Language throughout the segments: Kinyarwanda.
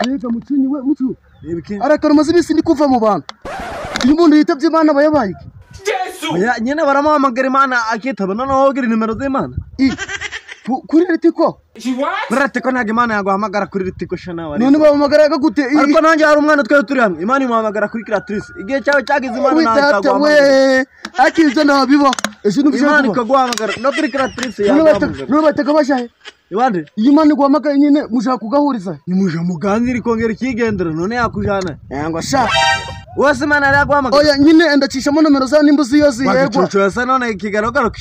Yega mucinyi we mucu. Arakara mazibisi ndi kuva mu bantu. Uyu muntu yitavye Imana bayabaye iki? Yesu. Nyene baramuhamagara Imana akitaba noneho gira nimero z'Imana. Kuri Ritiko. Ritiko ntago Imana yaguhamagara kuri Ritiko shana wari. None bamuhamagara gute? Ariko nanjye hari umwana twari turi hamwe. Imana imuhamagara kuri Creatrice. Igihe cyawe cyagize Imana ntaguhamagara. Akiza nabiba. Ejo Imana ikaguhamagara no kuri Creatrice yaguhamagara. None bataka bashaye. Iwande. Imana iguhamagara nyine mushaka kugahuriza. Nimuja muganira ikongera ikigendera none yakujana. Ngo sha. Wose Imana yaguhamagara. Oya nyine ndacishamo nomero za nimbuzi yose yego. Cyose none ikigaragara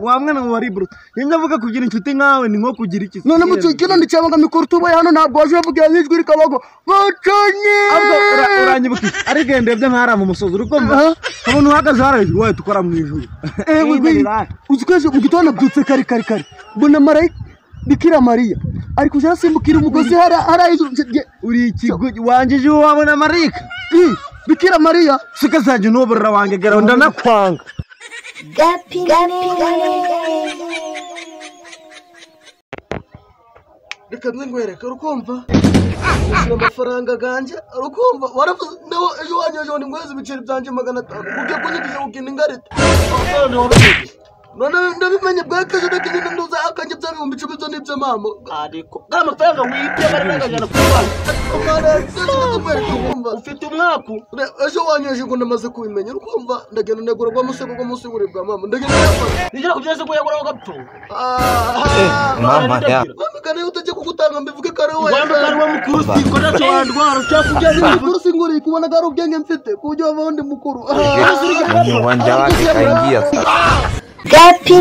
wamwe no wari bruto. Nyine avuga kugira inshuti nkawe ni nko kugira iki. None mucu kino ndicabanga mikuru tubaye hano ntabwo waje bavuga yijwi rikabago. Muconye. Abwo uranyibuka. Ari gende byo ntara mu musozi urukomba. Abantu uhagaze haraje waye tukora mu ijuru. Uzikweje mu gitondo byutse kari. Bona marayika Bikira Maria ari kuja simbukira umugozi hara uri ikigo wanjije wabona marayika. Bikira Maria sikazaje noburira wange gera ndanakwanga. Reka mwengwereka urukumva amafaranga ganje urukumva waravuze nawo ejo wanyoje ni mwezi biceri byanje 500 ugiye kunyigisha gukina ingarita none ndabimenye bwakaje ndakigenda nduza akanje by'ibihumbi 10 byo nibyo mama ariko amafaranga wibye bari bagajana kumva ufite umwaku ejo wanyoje ngo namaze kubimenya urukumva ndagenda negura kwa musego kwa musibure bwa mama ndagenda nijira kugeze ko yagura gapto mama ya kana utaje kugutanga mbivuge kare we wambe kare wa mukuru siko nacho wandwara cyakugeze mukuru singuri kubona kare ubwenge mfite kujya abandi mukuru ni uwanja wake kaingia sasa. Gapi